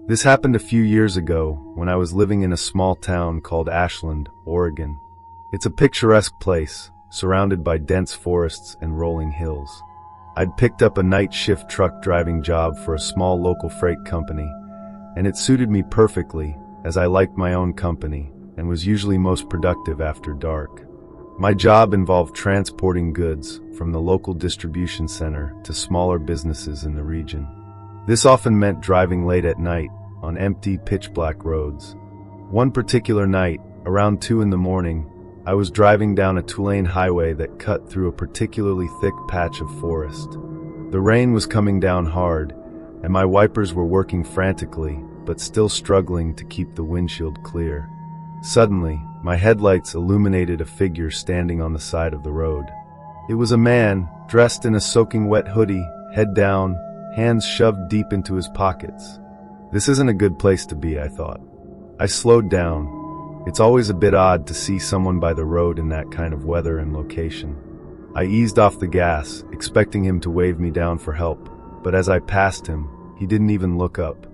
This happened a few years ago when I was living in a small town called Ashland, Oregon. It's a picturesque place, surrounded by dense forests and rolling hills. I'd picked up a night shift truck driving job for a small local freight company, and it suited me perfectly as I liked my own company and was usually most productive after dark. My job involved transporting goods from the local distribution center to smaller businesses in the region. This often meant driving late at night on empty, pitch-black roads. One particular night, around 2 in the morning, I was driving down a two-lane highway that cut through a particularly thick patch of forest. The rain was coming down hard, and my wipers were working frantically, but still struggling to keep the windshield clear. Suddenly, my headlights illuminated a figure standing on the side of the road. It was a man, dressed in a soaking wet hoodie, head down, hands shoved deep into his pockets. This isn't a good place to be, I thought. I slowed down. It's always a bit odd to see someone by the road in that kind of weather and location. I eased off the gas, expecting him to wave me down for help, but as I passed him, he didn't even look up.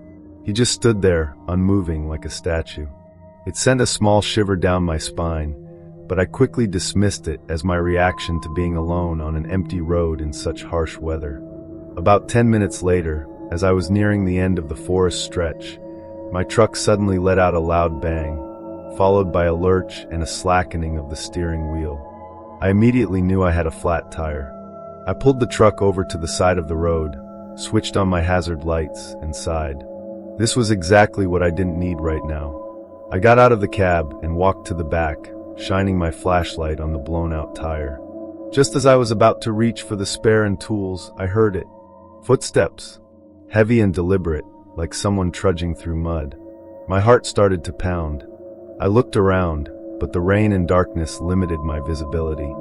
He just stood there, unmoving like a statue. It sent a small shiver down my spine, but I quickly dismissed it as my reaction to being alone on an empty road in such harsh weather. About 10 minutes later, as I was nearing the end of the forest stretch, my truck suddenly let out a loud bang, followed by a lurch and a slackening of the steering wheel. I immediately knew I had a flat tire. I pulled the truck over to the side of the road, switched on my hazard lights, and sighed. This was exactly what I didn't need right now. I got out of the cab and walked to the back, shining my flashlight on the blown-out tire. Just as I was about to reach for the spare and tools, I heard it. Footsteps. Heavy and deliberate, like someone trudging through mud. My heart started to pound. I looked around, but the rain and darkness limited my visibility.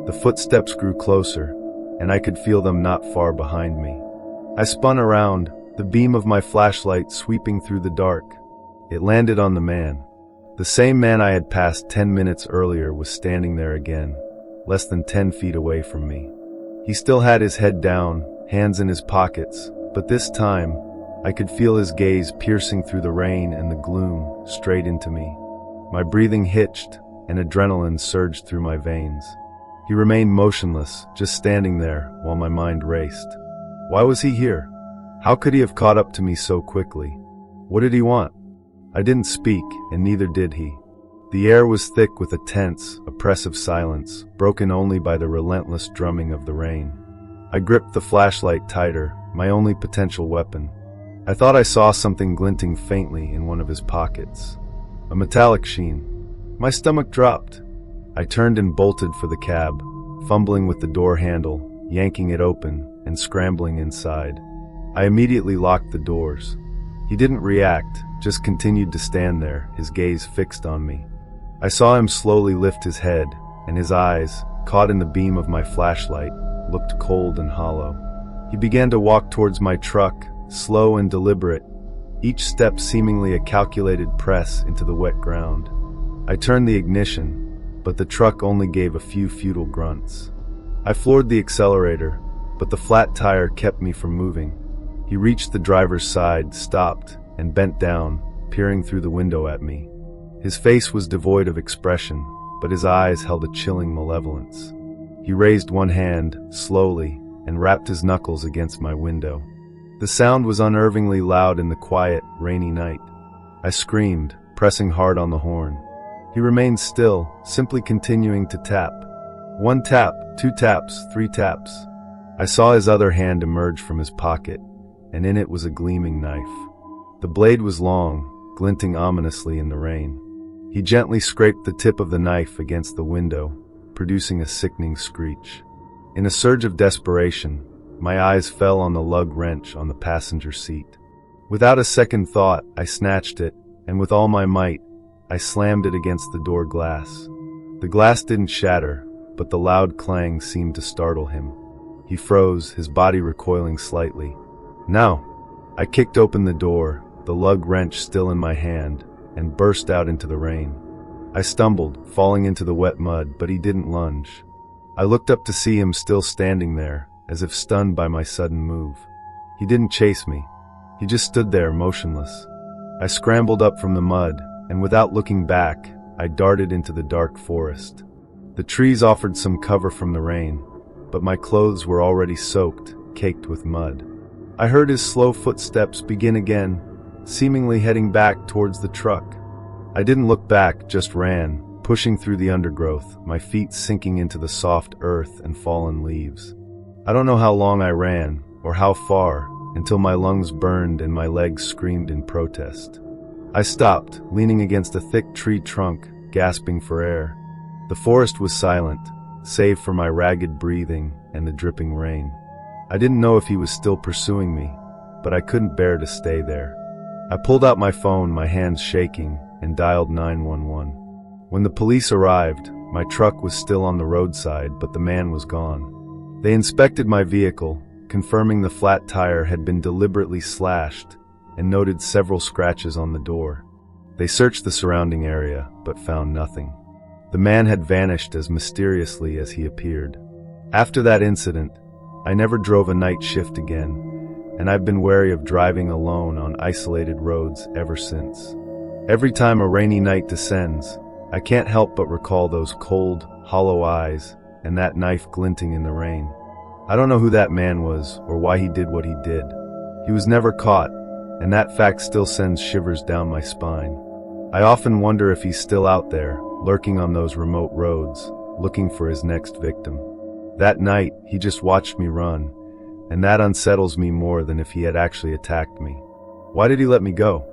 The footsteps grew closer, and I could feel them not far behind me. I spun around, the beam of my flashlight sweeping through the dark. It landed on the man. The same man I had passed 10 minutes earlier was standing there again, less than 10 feet away from me. He still had his head down, hands in his pockets, but this time, I could feel his gaze piercing through the rain and the gloom, straight into me. My breathing hitched, and adrenaline surged through my veins. He remained motionless, just standing there, while my mind raced. Why was he here? How could he have caught up to me so quickly? What did he want? I didn't speak, and neither did he. The air was thick with a tense, oppressive silence, broken only by the relentless drumming of the rain. I gripped the flashlight tighter, my only potential weapon. I thought I saw something glinting faintly in one of his pockets. A metallic sheen. My stomach dropped. I turned and bolted for the cab, fumbling with the door handle, yanking it open, and scrambling inside. I immediately locked the doors. He didn't react, just continued to stand there, his gaze fixed on me. I saw him slowly lift his head, and his eyes, caught in the beam of my flashlight, looked cold and hollow. He began to walk towards my truck, slow and deliberate, each step seemingly a calculated press into the wet ground. I turned the ignition, but the truck only gave a few futile grunts. I floored the accelerator, but the flat tire kept me from moving. He reached the driver's side, stopped, and bent down, peering through the window at me. His face was devoid of expression, but his eyes held a chilling malevolence. He raised one hand, slowly, and rapped his knuckles against my window. The sound was unnervingly loud in the quiet, rainy night. I screamed, pressing hard on the horn. He remained still, simply continuing to tap. 1 tap, 2 taps, 3 taps. I saw his other hand emerge from his pocket, and in it was a gleaming knife. The blade was long, glinting ominously in the rain. He gently scraped the tip of the knife against the window, producing a sickening screech. In a surge of desperation, my eyes fell on the lug wrench on the passenger seat. Without a second thought, I snatched it, and with all my might, I slammed it against the door glass. The glass didn't shatter, but the loud clang seemed to startle him. He froze, his body recoiling slightly. Now! I kicked open the door, the lug wrench still in my hand, and burst out into the rain. I stumbled, falling into the wet mud, but he didn't lunge. I looked up to see him still standing there, as if stunned by my sudden move. He didn't chase me. He just stood there, motionless, I scrambled up from the mud, and without looking back, I darted into the dark forest. The trees offered some cover from the rain, but my clothes were already soaked, caked with mud. I heard his slow footsteps begin again, seemingly heading back towards the truck. I didn't look back, just ran, pushing through the undergrowth, my feet sinking into the soft earth and fallen leaves. I don't know how long I ran, or how far, until my lungs burned and my legs screamed in protest. I stopped, leaning against a thick tree trunk, gasping for air. The forest was silent, save for my ragged breathing and the dripping rain. I didn't know if he was still pursuing me, but I couldn't bear to stay there. I pulled out my phone, my hands shaking, and dialed 911. When the police arrived, my truck was still on the roadside, but the man was gone. They inspected my vehicle, confirming the flat tire had been deliberately slashed, and noted several scratches on the door. They searched the surrounding area, but found nothing. The man had vanished as mysteriously as he appeared. After that incident, I never drove a night shift again, and I've been wary of driving alone on isolated roads ever since. Every time a rainy night descends, I can't help but recall those cold, hollow eyes and that knife glinting in the rain. I don't know who that man was or why he did what he did. He was never caught, and that fact still sends shivers down my spine. I often wonder if he's still out there, lurking on those remote roads, looking for his next victim. That night, he just watched me run, and that unsettles me more than if he had actually attacked me. Why did he let me go?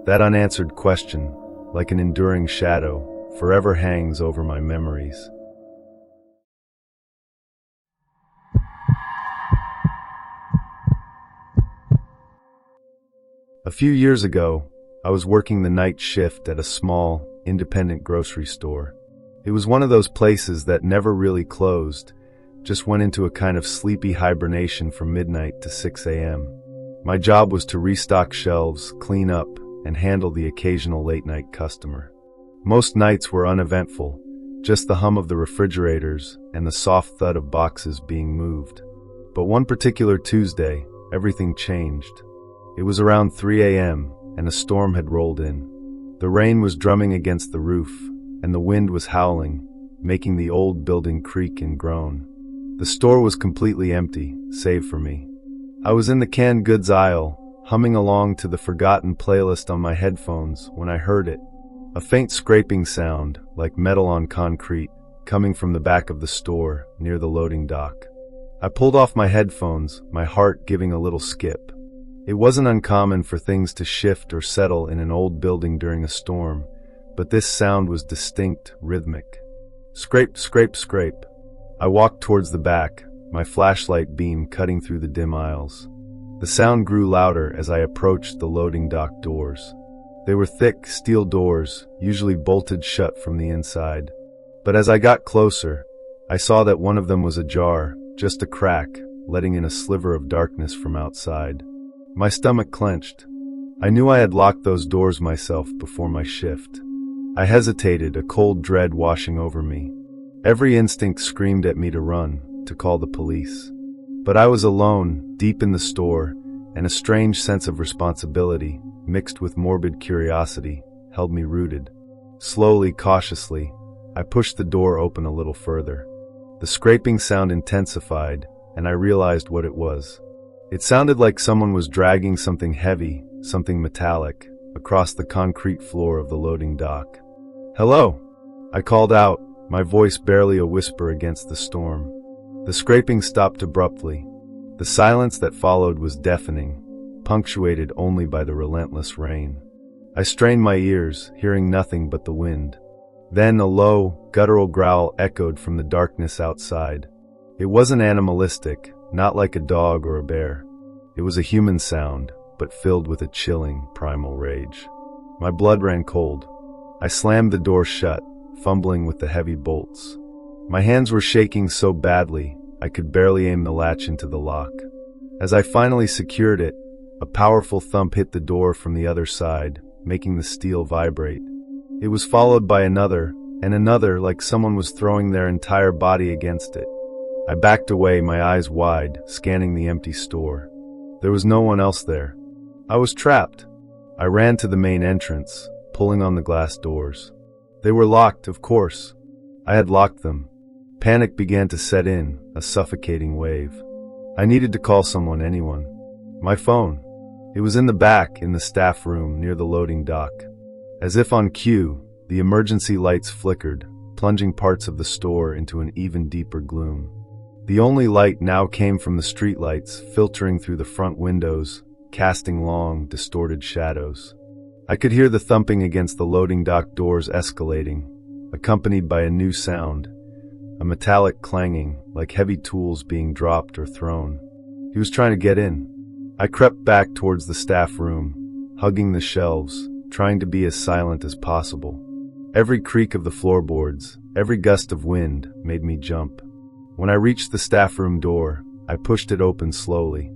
That unanswered question, like an enduring shadow, forever hangs over my memories. A few years ago, I was working the night shift at a small, independent grocery store. It was one of those places that never really closed, just went into a kind of sleepy hibernation from midnight to 6 a.m. My job was to restock shelves, clean up, and handle the occasional late-night customer. Most nights were uneventful, just the hum of the refrigerators and the soft thud of boxes being moved. But one particular Tuesday, everything changed. It was around 3 a.m., and a storm had rolled in. The rain was drumming against the roof, and the wind was howling, making the old building creak and groan. The store was completely empty, save for me. I was in the canned goods aisle, humming along to the forgotten playlist on my headphones when I heard it. A faint scraping sound, like metal on concrete, coming from the back of the store, near the loading dock. I pulled off my headphones, my heart giving a little skip. It wasn't uncommon for things to shift or settle in an old building during a storm, but this sound was distinct, rhythmic. Scrape, scrape, scrape. I walked towards the back, my flashlight beam cutting through the dim aisles. The sound grew louder as I approached the loading dock doors. They were thick, steel doors, usually bolted shut from the inside. But as I got closer, I saw that one of them was ajar, just a crack, letting in a sliver of darkness from outside. My stomach clenched. I knew I had locked those doors myself before my shift. I hesitated, a cold dread washing over me. Every instinct screamed at me to run, to call the police. But I was alone, deep in the store, and a strange sense of responsibility, mixed with morbid curiosity, held me rooted. Slowly, cautiously, I pushed the door open a little further. The scraping sound intensified, and I realized what it was. It sounded like someone was dragging something heavy, something metallic, across the concrete floor of the loading dock. "Hello!" I called out, my voice barely a whisper against the storm. The scraping stopped abruptly. The silence that followed was deafening, punctuated only by the relentless rain. I strained my ears, hearing nothing but the wind. Then a low, guttural growl echoed from the darkness outside. It wasn't animalistic, not like a dog or a bear. It was a human sound, but filled with a chilling, primal rage. My blood ran cold. I slammed the door shut, fumbling with the heavy bolts. My hands were shaking so badly, I could barely aim the latch into the lock. As I finally secured it, a powerful thump hit the door from the other side, making the steel vibrate. It was followed by another, and another, like someone was throwing their entire body against it. I backed away, my eyes wide, scanning the empty store. There was no one else there. I was trapped. I ran to the main entrance, pulling on the glass doors. They were locked, of course. I had locked them. Panic began to set in, a suffocating wave. I needed to call someone, anyone. My phone. It was in the back, in the staff room, near the loading dock. As if on cue, the emergency lights flickered, plunging parts of the store into an even deeper gloom. The only light now came from the streetlights, filtering through the front windows, casting long, distorted shadows. I could hear the thumping against the loading dock doors escalating, accompanied by a new sound, a metallic clanging, like heavy tools being dropped or thrown. He was trying to get in. I crept back towards the staff room, hugging the shelves, trying to be as silent as possible. Every creak of the floorboards, every gust of wind made me jump. When I reached the staff room door, I pushed it open slowly.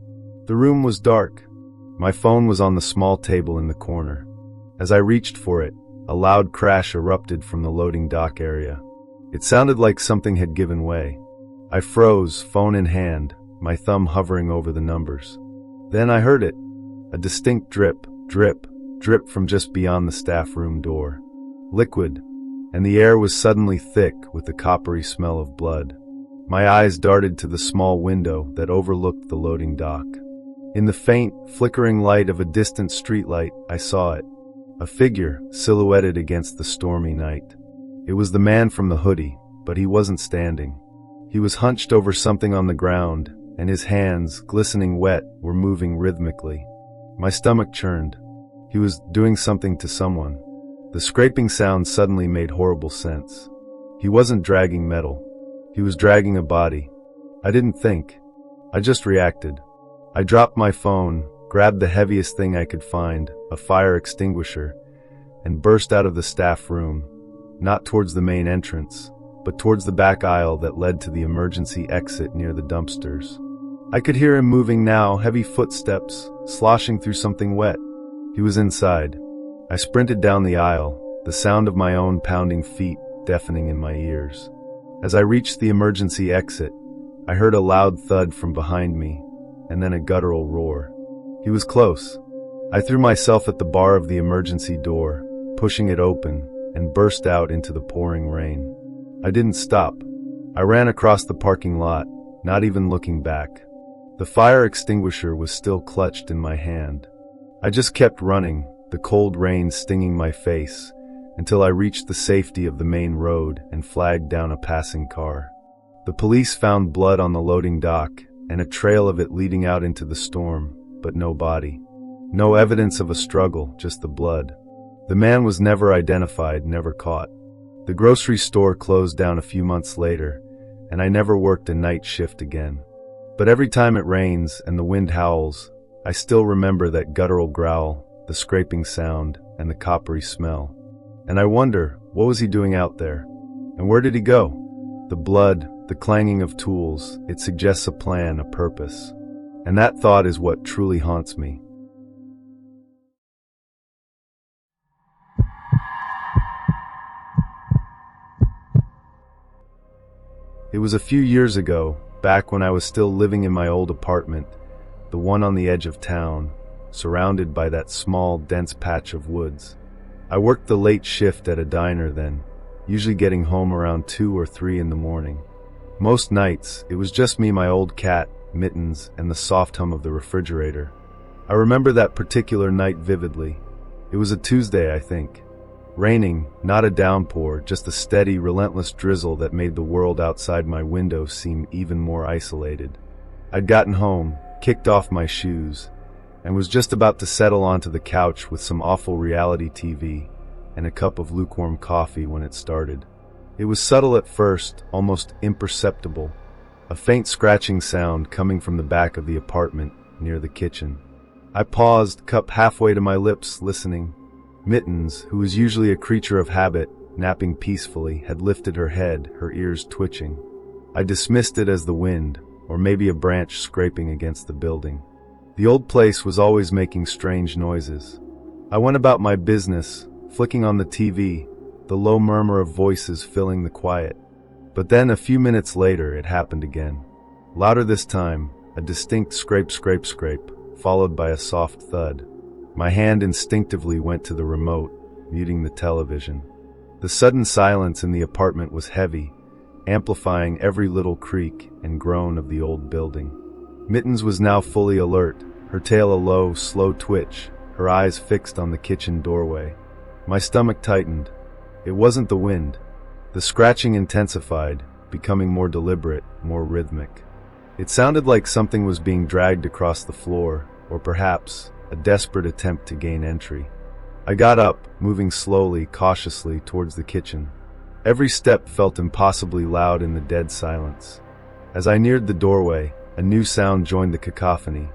The room was dark. My phone was on the small table in the corner. As I reached for it, a loud crash erupted from the loading dock area. It sounded like something had given way. I froze, phone in hand, my thumb hovering over the numbers. Then I heard it. A distinct drip, drip, drip from just beyond the staff room door. Liquid, and the air was suddenly thick with the coppery smell of blood. My eyes darted to the small window that overlooked the loading dock. In the faint, flickering light of a distant streetlight, I saw it. A figure silhouetted against the stormy night. It was the man from the hoodie, but he wasn't standing. He was hunched over something on the ground, and his hands, glistening wet, were moving rhythmically. My stomach churned. He was doing something to someone. The scraping sound suddenly made horrible sense. He wasn't dragging metal. He was dragging a body. I didn't think. I just reacted. I dropped my phone, grabbed the heaviest thing I could find, a fire extinguisher, and burst out of the staff room, not towards the main entrance, but towards the back aisle that led to the emergency exit near the dumpsters. I could hear him moving now, heavy footsteps, sloshing through something wet. He was inside. I sprinted down the aisle, the sound of my own pounding feet deafening in my ears. As I reached the emergency exit, I heard a loud thud from behind me, and then a guttural roar. He was close. I threw myself at the bar of the emergency door, pushing it open, and burst out into the pouring rain. I didn't stop. I ran across the parking lot, not even looking back. The fire extinguisher was still clutched in my hand. I just kept running, the cold rain stinging my face, until I reached the safety of the main road and flagged down a passing car. The police found blood on the loading dock and a trail of it leading out into the storm, but no body. No evidence of a struggle, just the blood. The man was never identified, never caught. The grocery store closed down a few months later, and I never worked a night shift again. But every time it rains and the wind howls, I still remember that guttural growl, the scraping sound, and the coppery smell. And I wonder, what was he doing out there? And where did he go? The blood, the clanging of tools, it suggests a plan, a purpose. And that thought is what truly haunts me. It was a few years ago, back when I was still living in my old apartment, the one on the edge of town, surrounded by that small, dense patch of woods. I worked the late shift at a diner then, usually getting home around 2 or 3 in the morning. Most nights, it was just me, my old cat, Mittens, and the soft hum of the refrigerator. I remember that particular night vividly. It was a Tuesday, I think. Raining, not a downpour, just a steady, relentless drizzle that made the world outside my window seem even more isolated. I'd gotten home, kicked off my shoes, and was just about to settle onto the couch with some awful reality TV and a cup of lukewarm coffee when it started. It was subtle at first, almost imperceptible, a faint scratching sound coming from the back of the apartment near the kitchen. I paused, cup halfway to my lips, listening. Mittens, who was usually a creature of habit, napping peacefully, had lifted her head, her ears twitching. I dismissed it as the wind, or maybe a branch scraping against the building. The old place was always making strange noises. I went about my business, flicking on the TV, the low murmur of voices filling the quiet. But then a few minutes later it happened again. Louder this time, a distinct scrape, scrape, scrape, followed by a soft thud. My hand instinctively went to the remote, muting the television. The sudden silence in the apartment was heavy, amplifying every little creak and groan of the old building. Mittens was now fully alert, her tail a low, slow twitch, her eyes fixed on the kitchen doorway. My stomach tightened. It wasn't the wind. The scratching intensified, becoming more deliberate, more rhythmic. It sounded like something was being dragged across the floor, or perhaps a desperate attempt to gain entry. I got up, moving slowly, cautiously towards the kitchen. Every step felt impossibly loud in the dead silence. As I neared the doorway, a new sound joined the cacophony,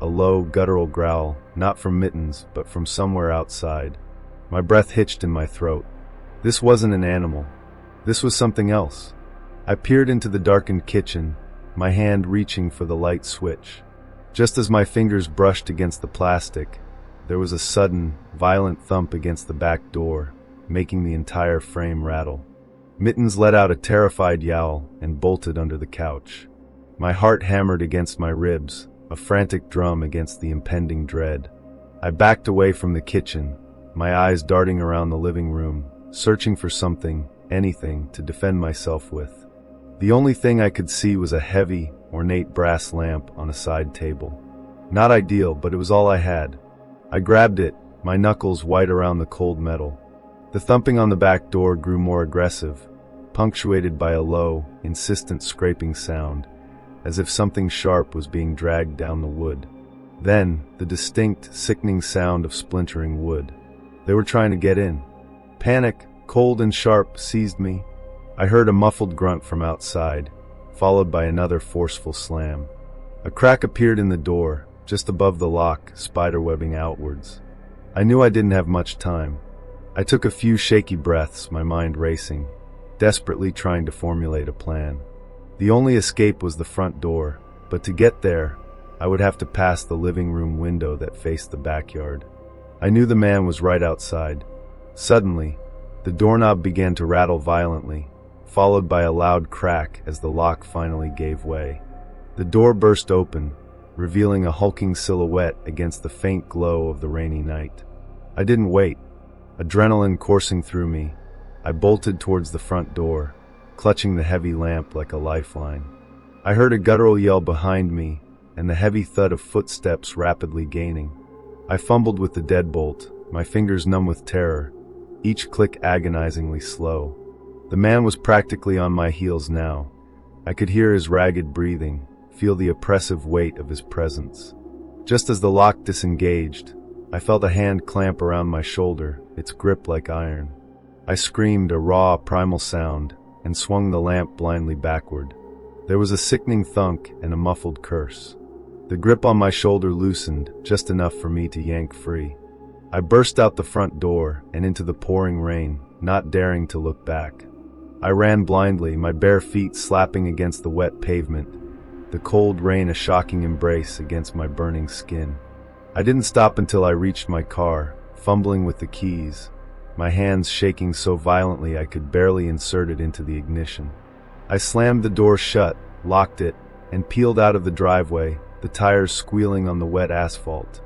a low, guttural growl, not from Mittens, but from somewhere outside. My breath hitched in my throat. This wasn't an animal. This was something else. I peered into the darkened kitchen, my hand reaching for the light switch. Just as my fingers brushed against the plastic, there was a sudden, violent thump against the back door, making the entire frame rattle. Mittens let out a terrified yowl and bolted under the couch. My heart hammered against my ribs, a frantic drum against the impending dread. I backed away from the kitchen, my eyes darting around the living room, searching for something, anything, to defend myself with. The only thing I could see was a heavy, ornate brass lamp on a side table. Not ideal, but it was all I had. I grabbed it, my knuckles white around the cold metal. The thumping on the back door grew more aggressive, punctuated by a low, insistent scraping sound, as if something sharp was being dragged down the wood. Then, the distinct, sickening sound of splintering wood. They were trying to get in. Panic, cold and sharp, seized me. I heard a muffled grunt from outside, followed by another forceful slam. A crack appeared in the door, just above the lock, spiderwebbing outwards. I knew I didn't have much time. I took a few shaky breaths, my mind racing, desperately trying to formulate a plan. The only escape was the front door, but to get there, I would have to pass the living room window that faced the backyard. I knew the man was right outside. Suddenly, the doorknob began to rattle violently, followed by a loud crack as the lock finally gave way. The door burst open, revealing a hulking silhouette against the faint glow of the rainy night. I didn't wait. Adrenaline coursing through me, I bolted towards the front door, clutching the heavy lamp like a lifeline. I heard a guttural yell behind me and the heavy thud of footsteps rapidly gaining. I fumbled with the deadbolt, my fingers numb with terror, each click agonizingly slow. The man was practically on my heels now. I could hear his ragged breathing, feel the oppressive weight of his presence. Just as the lock disengaged, I felt a hand clamp around my shoulder, its grip like iron. I screamed a raw, primal sound and swung the lamp blindly backward. There was a sickening thunk and a muffled curse. The grip on my shoulder loosened, just enough for me to yank free. I burst out the front door and into the pouring rain, not daring to look back. I ran blindly, my bare feet slapping against the wet pavement, the cold rain a shocking embrace against my burning skin. I didn't stop until I reached my car, fumbling with the keys, my hands shaking so violently I could barely insert it into the ignition. I slammed the door shut, locked it, and peeled out of the driveway, the tires squealing on the wet asphalt.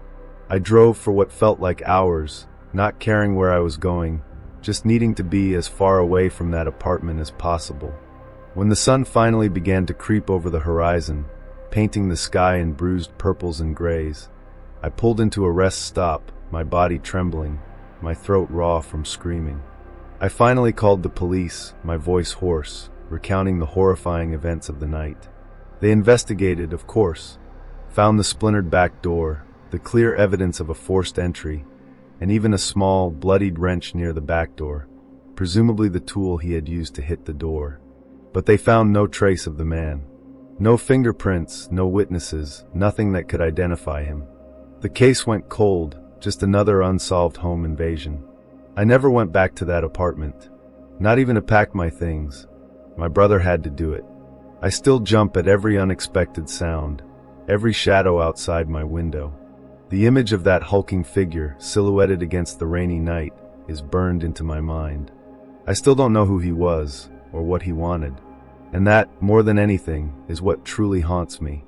I drove for what felt like hours, not caring where I was going, just needing to be as far away from that apartment as possible. When the sun finally began to creep over the horizon, painting the sky in bruised purples and grays, I pulled into a rest stop, my body trembling, my throat raw from screaming. I finally called the police, my voice hoarse, recounting the horrifying events of the night. They investigated, of course, found the splintered back door, the clear evidence of a forced entry, and even a small, bloodied wrench near the back door, presumably the tool he had used to hit the door. But they found no trace of the man. No fingerprints, no witnesses, nothing that could identify him. The case went cold, just another unsolved home invasion. I never went back to that apartment, not even to pack my things. My brother had to do it. I still jump at every unexpected sound, every shadow outside my window. The image of that hulking figure, silhouetted against the rainy night, is burned into my mind. I still don't know who he was, or what he wanted. And that, more than anything, is what truly haunts me.